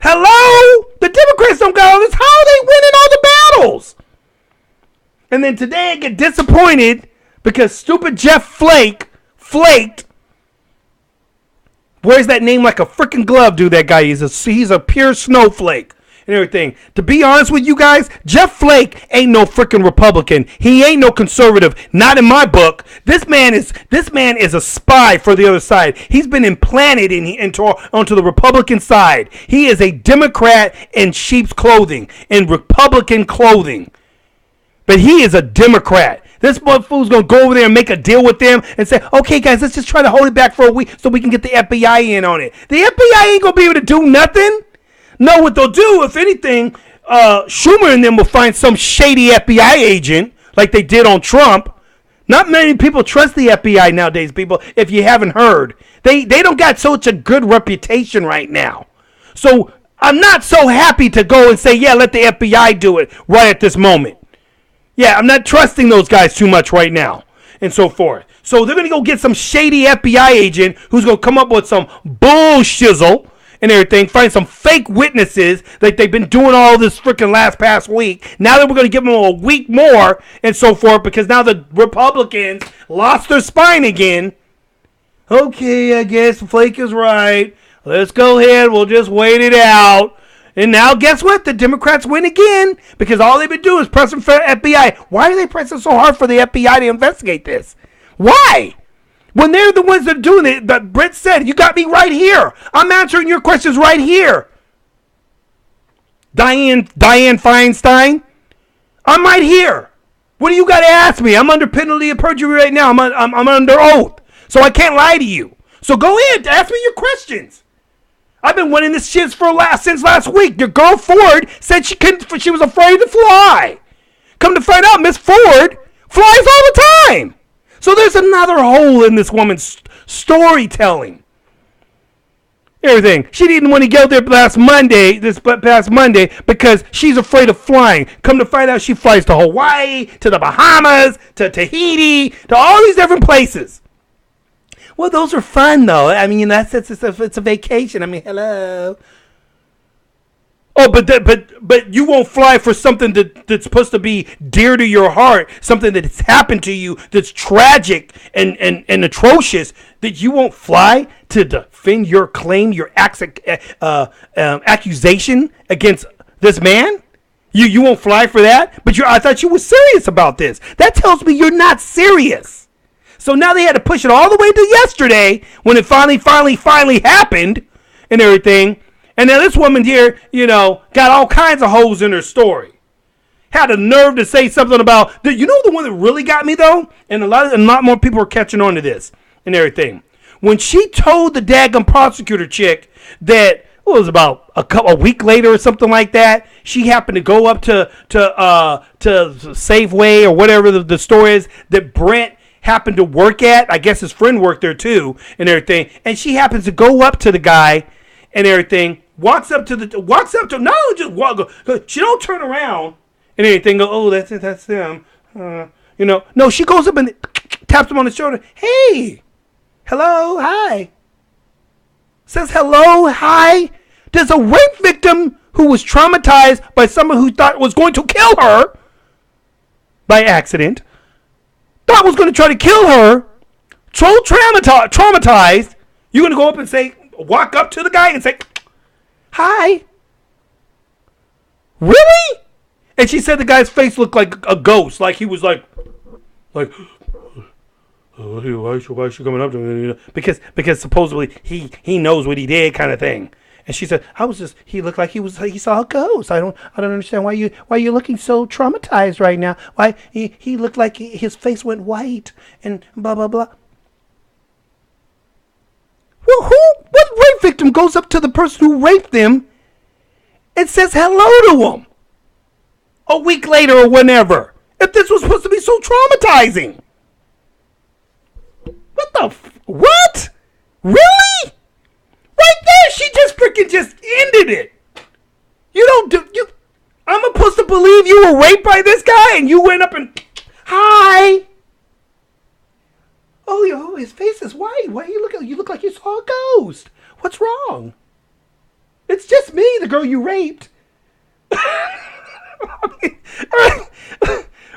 Hello? The Democrats don't got all this. How are they winning all the battles? And then today I get disappointed because stupid Jeff flaked. Wears that name like a freaking glove, dude, that guy. He's a pure snowflake and everything. To be honest with you guys, Jeff Flake ain't no freaking Republican. He ain't no conservative. Not in my book. This man is a spy for the other side. He's been implanted onto the Republican side. He is a Democrat in sheep's clothing, in Republican clothing. But he is a Democrat. This fool's going to go over there and make a deal with them and say, okay, guys, let's just try to hold it back for a week so we can get the FBI in on it. The FBI ain't going to be able to do nothing. No, what they'll do, if anything, Schumer and them will find some shady FBI agent like they did on Trump. Not many people trust the FBI nowadays, people, if you haven't heard. They don't got such a good reputation right now. So I'm not so happy to go and say, yeah, let the FBI do it right at this moment. Yeah, I'm not trusting those guys too much right now and so forth. So they're going to go get some shady FBI agent who's going to come up with some bullshizzle and everything, find some fake witnesses like they've been doing all this freaking past week. Now that we're going to give them a week more and so forth because now the Republicans lost their spine again. Okay, I guess Flake is right. Let's go ahead. We'll just wait it out. And now guess what? The Democrats win again because all they've been doing is pressing for FBI. Why are they pressing so hard for the FBI to investigate this? Why? When they're the ones that are doing it, but Bret said, you got me right here. I'm answering your questions right here. Diane Feinstein, I'm right here. What do you got to ask me? I'm under penalty of perjury right now. I'm under oath. So I can't lie to you. So go ahead, ask me your questions. I've been winning this shit since last week. Your girl Ford said she was afraid to fly. Come to find out, Miss Ford flies all the time. So there's another hole in this woman's storytelling. Everything. She didn't want to go there this past Monday because she's afraid of flying. Come to find out she flies to Hawaii, to the Bahamas, to Tahiti, to all these different places. Well, those are fun, though. I mean, it's a vacation. I mean, hello. Oh, but you won't fly for something that's supposed to be dear to your heart, something that's happened to you that's tragic and atrocious, that you won't fly to defend your claim, your accusation against this man? You won't fly for that? But I thought you were serious about this. That tells me you're not serious. So now they had to push it all the way to yesterday when it finally happened and everything. And now this woman here, got all kinds of holes in her story. Had a nerve to say something about, the one that really got me though? And a lot more people are catching on to this and everything. When she told the daggum prosecutor chick that, it was about a week later or something like that, she happened to go up to Safeway or whatever the store is that Brent happened to work at. I guess his friend worked there too and everything. And she happens to go up to the guy and everything. Walks up to not only just walk, she don't turn around and anything. Go, oh, that's them. No, she goes up and taps him on the shoulder. Hey, hello, hi. Says hello, hi. Does a rape victim who was traumatized by someone who thought was going to kill her by accident, thought was going to try to kill her, so traumatized, you're going to go up and walk up to the guy and say, hi. Really? And she said the guy's face looked like a ghost. Like he was like, why is she coming up to me? Because supposedly he knows what he did, kind of thing. And she said, he looked like he saw a ghost. I don't understand why you're looking so traumatized right now. Why he looked like his face went white and blah blah blah. Well, what rape victim goes up to the person who raped them and says hello to him a week later or whenever? If this was supposed to be so traumatizing. What? Really? Right there, she just ended it. I'm supposed to believe you were raped by this guy and you went up and, hi. Oh, his face is white. Why you look like you saw a ghost. What's wrong? It's just me, the girl you raped.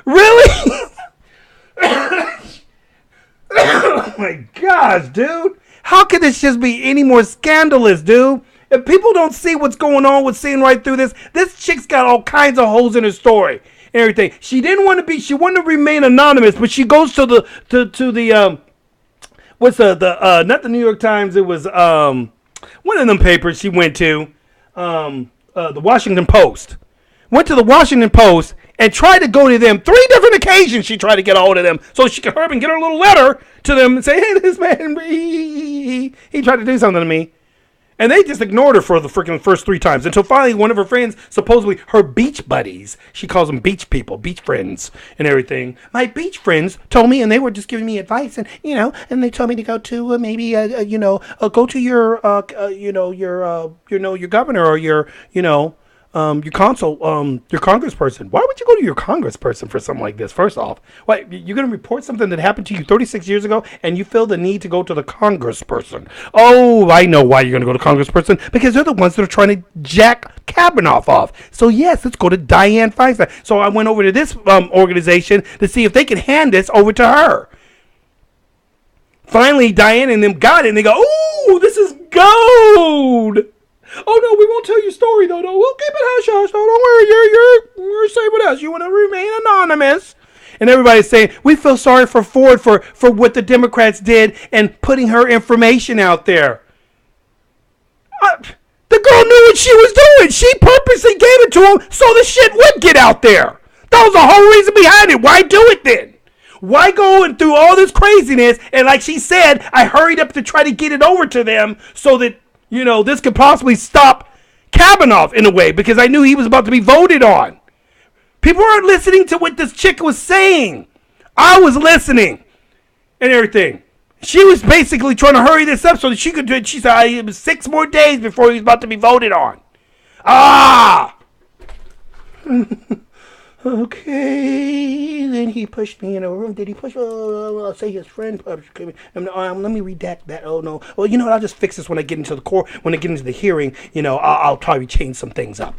Really? Oh my gosh, dude. How could this just be any more scandalous, dude? If people don't see what's going on with seeing right through this chick's got all kinds of holes in her story and everything. She wanted to remain anonymous, but she goes to the not the New York Times, it was one of them papers she went to, the Washington Post. Went to the Washington Post and tried to go to them 3 different occasions. She tried to get a hold of them so she could hurry up and get her little letter to them and say, hey, this man, he tried to do something to me. And they just ignored her for the freaking first 3 times until finally one of her friends, supposedly her beach buddies, she calls them beach people, beach friends and everything. My beach friends told me, and they were just giving me advice, and and they told me to go to go to your your governor or your consul, your congressperson. Why would you go to your congressperson for something like this? First off, why you're going to report something that happened to you 36 years ago, and you feel the need to go to the congressperson? Oh, I know why you're going to go to congressperson, because they're the ones that are trying to jack Kavanaugh off. So yes, let's go to Dianne Feinstein. So I went over to this organization to see if they could hand this over to her. Finally, Dianne and them got it, and they go, "Ooh, this is gold." Oh no, we won't tell your story though. No, we'll keep it hush hush. No, don't worry. You're safe with us. You want to remain anonymous. And everybody's saying we feel sorry for Ford for what the Democrats did and putting her information out there. The girl knew what she was doing. She purposely gave it to him so the shit would get out there. That was the whole reason behind it. Why do it then? Why go through all this craziness? And like she said, I hurried up to try to get it over to them so that this could possibly stop Kavanaugh in a way, because I knew he was about to be voted on. People aren't listening to what this chick was saying. I was listening and everything. She was basically trying to hurry this up so that she could do it. She said it was 6 more days before he was about to be voted on. Okay, then he pushed me in a room. Did he push? I'll say his friend pushed me. Let me redact that. Oh no. Well, you know what? I'll just fix this when I get into the court. When I get into the hearing, I'll probably change some things up.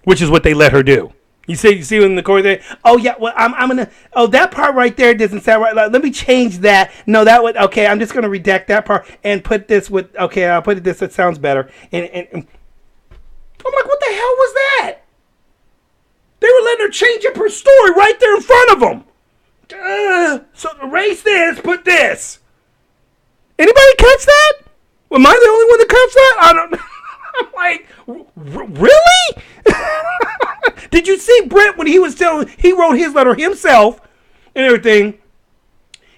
Which is what they let her do. You see in the court there. Oh yeah. Well, I'm gonna. Oh, that part right there doesn't sound right. Let me change that. No, that would. Okay, I'm just gonna redact that part and put this with. Okay, I'll put it this. It sounds better. And I'm like, what the hell was that? They were letting her change up her story right there in front of them. So erase this, put this. Anybody catch that? Am I the only one that catch that? I don't. I'm like, really? Did you see Bret when he wrote his letter himself and everything?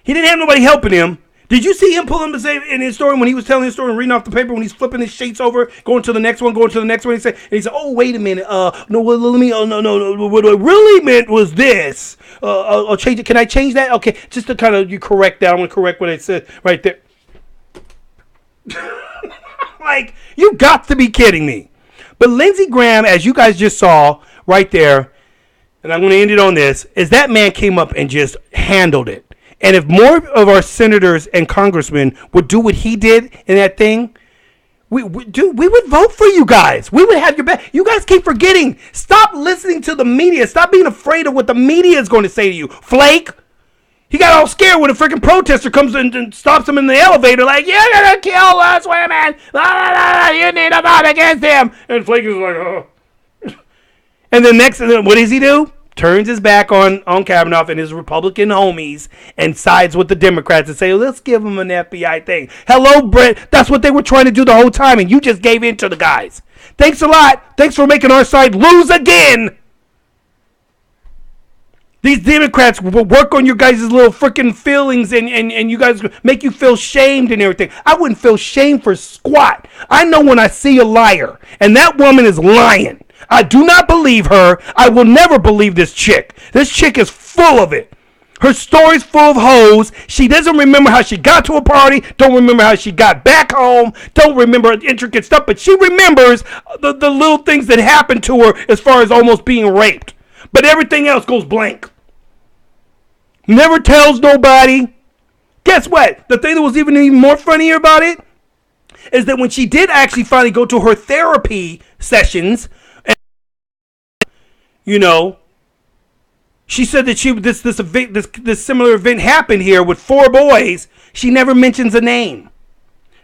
He didn't have nobody helping him. Did you see him pull him to say in his story when he was telling his story and reading off the paper when he's flipping his sheets over, going to the next one? He said, "Oh, wait a minute. No, let me. Oh, no. What I really meant was this. I'll change it. Can I change that? Okay, just to kind of you correct that. I'm gonna correct what I said right there." Like, you got to be kidding me. But Lindsey Graham, as you guys just saw right there, and I'm going to end it on this, is that man came up and just handled it. And if more of our senators and congressmen would do what he did in that thing, we would vote for you guys. We would have your back. You guys keep forgetting. Stop listening to the media. Stop being afraid of what the media is going to say to you. Flake. He got all scared when a freaking protester comes in and stops him in the elevator like, "You're going to kill us women. You need to vote against him." And Flake is like, "Oh." And then what does he do? Turns his back on Kavanaugh and his Republican homies and sides with the Democrats and say, let's give him an FBI thing. Hello, Bret. That's what they were trying to do the whole time, and you just gave in to the guys. Thanks a lot. Thanks for making our side lose again. These Democrats will work on your guys' little freaking feelings and you guys make you feel shamed and everything. I wouldn't feel shame for squat. I know when I see a liar, and that woman is lying. I do not believe her. I will never believe this chick. This chick is full of it. Her story's full of hoes. She doesn't remember how she got to a party. Don't remember how she got back home. Don't remember intricate stuff. But she remembers the little things that happened to her as far as almost being raped. But everything else goes blank. Never tells nobody. Guess what? The thing that was even more funnier about it is that when she did actually finally go to her therapy sessions, and, she said that this similar event happened here with 4 boys. She never mentions a name.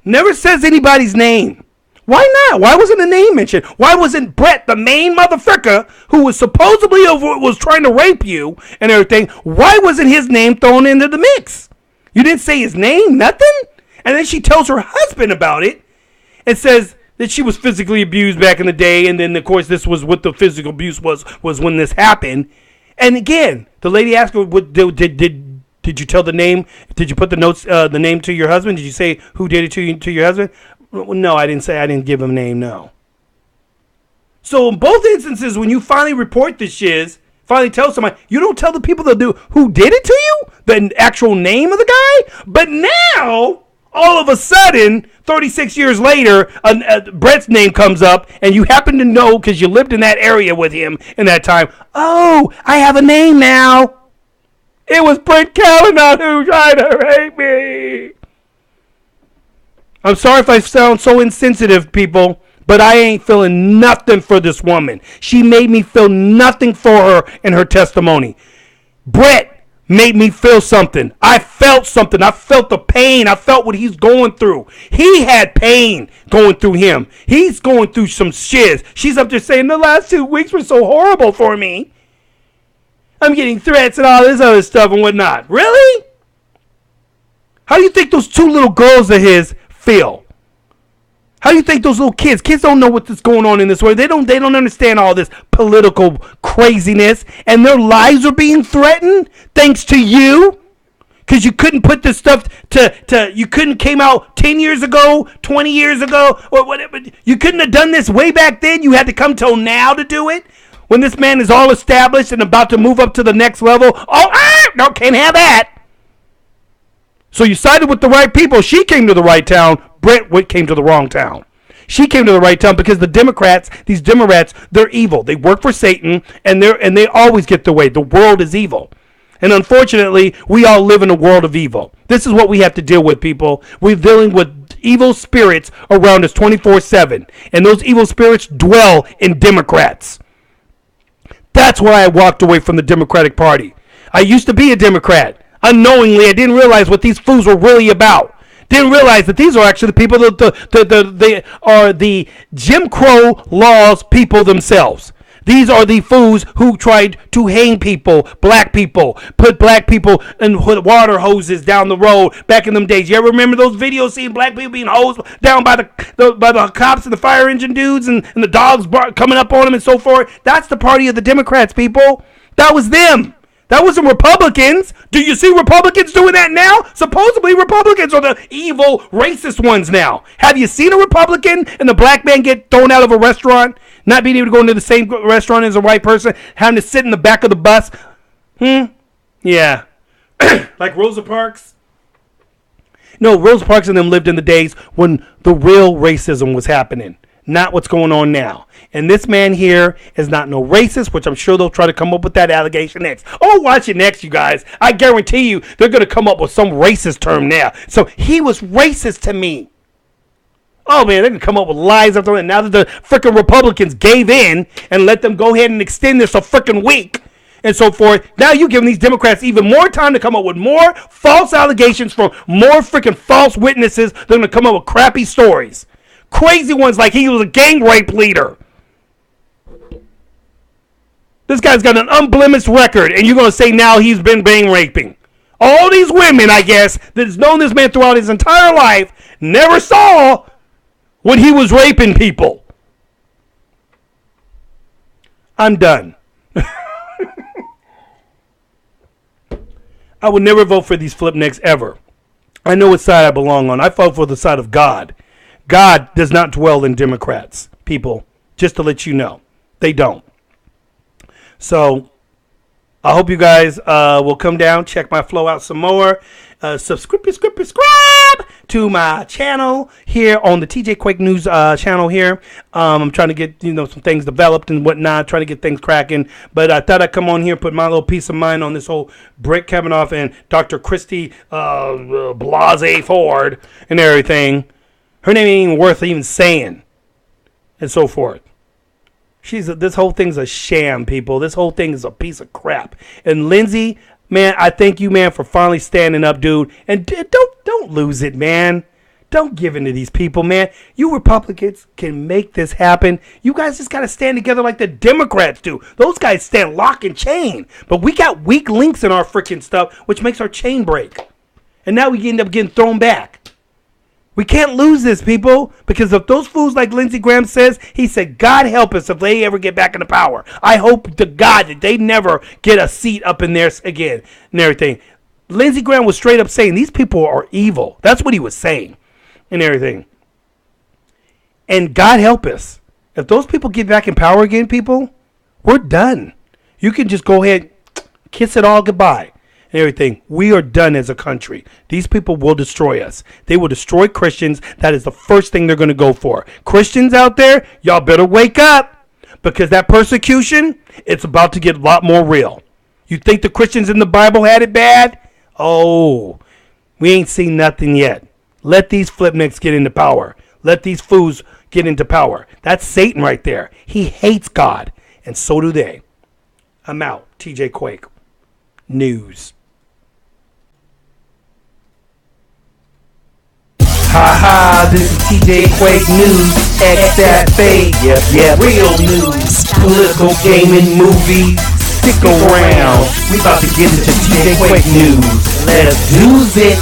Never says anybody's name. Why not? Why wasn't a name mentioned? Why wasn't Bret, the main motherfucker who was supposedly was trying to rape you and everything, why wasn't his name thrown into the mix? You didn't say his name, nothing? And then she tells her husband about it and says that she was physically abused back in the day, and then, of course, this was what the physical abuse was when this happened. And again, the lady asked her, did Did you tell the name? Did you put the notes, the name to your husband? Did you say who did it to your husband? No, I didn't say. I didn't give him a name. No. So in both instances, when you finally report the shiz, finally tell somebody, you don't tell the people who did it to you, the actual name of the guy. But now, all of a sudden, 36 years later, Bret's name comes up, and you happen to know because you lived in that area with him in that time. Oh, I have a name now. It was Bret Kavanaugh who tried to rape me. I'm sorry if I sound so insensitive, people. But I ain't feeling nothing for this woman. She made me feel nothing for her in her testimony. Bret made me feel something. I felt something. I felt the pain. I felt what he's going through. He had pain going through him. He's going through some shiz. She's up there saying the last 2 weeks were so horrible for me. I'm getting threats and all this other stuff and whatnot. Really? How do you think those 2 little girls of his feel? How do you think those little kids don't know what's going on in this world? They don't understand all this political craziness, and their lives are being threatened thanks to you, because you couldn't put this stuff you couldn't came out 10 years ago, 20 years ago, or whatever. You couldn't have done this way back then. You had to come till now to do it. When this man is all established and about to move up to the next level, no, can't have that. So you sided with the right people. She came to the right town. Bret came to the wrong town. She came to the right town because the Democrats, these Democrats, they're evil. They work for Satan, and they always get their way. The world is evil. And unfortunately, we all live in a world of evil. This is what we have to deal with, people. We're dealing with evil spirits around us 24/7. And those evil spirits dwell in Democrats. That's why I walked away from the Democratic Party. I used to be a Democrat. Unknowingly, I didn't realize what these fools were really about. Didn't realize that these are actually the people they are the Jim Crow laws people themselves. These are the fools who tried to hang people, black people, put black people in water hoses down the road back in them days. You ever remember those videos seeing black people being hosed down by the cops and the fire engine dudes and the dogs coming up on them and so forth? That's the party of the Democrats, people. That was them. That wasn't Republicans. Do you see Republicans doing that now? Supposedly Republicans are the evil, racist ones now. Have you seen a Republican and the black man get thrown out of a restaurant? Not being able to go into the same restaurant as a white person? Having to sit in the back of the bus? Yeah. Like Rosa Parks? No, Rosa Parks and them lived in the days when the real racism was happening. Not what's going on now. And this man here is not no racist, which I'm sure they'll try to come up with that allegation next. Oh, watch it next, you guys. I guarantee you they're going to come up with some racist term now. So he was racist to me. Oh, man, they're going to come up with lies after that. Now that the freaking Republicans gave in and let them go ahead and extend this a freaking week and so forth, now you're giving these Democrats even more time to come up with more false allegations from more freaking false witnesses. They're going to come up with crappy stories. Crazy ones like he was a gang rape leader. This guy's got an unblemished record, and you're going to say now he's been gang raping. All these women, I guess, that's known this man throughout his entire life, never saw when he was raping people. I'm done. I would never vote for these flipnecks ever. I know what side I belong on. I fought for the side of God. God does not dwell in Democrats, people, just to let you know. They don't. So I hope you guys will come down, check my flow out some more. Subscribe to my channel here on the TJ Quake News channel here. I'm trying to get some things developed and whatnot, trying to get things cracking. But I thought I'd come on here, put my little piece of mind on this whole Bret Kavanaugh and Dr.Christine Blasey Ford and everything. Her name ain't even worth even saying, and so forth. This whole thing's a sham, people. This whole thing is a piece of crap. And Lindsey, man, I thank you, man, for finally standing up, dude. And don't lose it, man. Don't give in to these people, man. You Republicans can make this happen. You guys just got to stand together like the Democrats do. Those guys stand lock and chain. But we got weak links in our freaking stuff, which makes our chain break. And now we end up getting thrown back. We can't lose this, people, because if those fools like Lindsey Graham says, he said, God help us if they ever get back into power. I hope to God that they never get a seat up in there again and everything. Lindsey Graham was straight up saying these people are evil. That's what he was saying and everything. And God help us. If those people get back in power again, people, we're done. You can just go ahead, kiss it all goodbye and everything. We are done as a country. These people will destroy us. They will destroy Christians. That is the first thing they're going to go for. Christians out there, y'all better wake up, because that persecution, it's about to get a lot more real. You think the Christians in the Bible had it bad? Oh, we ain't seen nothing yet. Let these flipnicks get into power. Let these fools get into power. That's Satan right there. He hates God, and so do they. I'm out. TJ Quake. News. Ha, this is TJ Quake News. X that fake. Yeah, real news. Political, gaming, movies. Stick around. We about to get into TJ Quake News. Let's do it.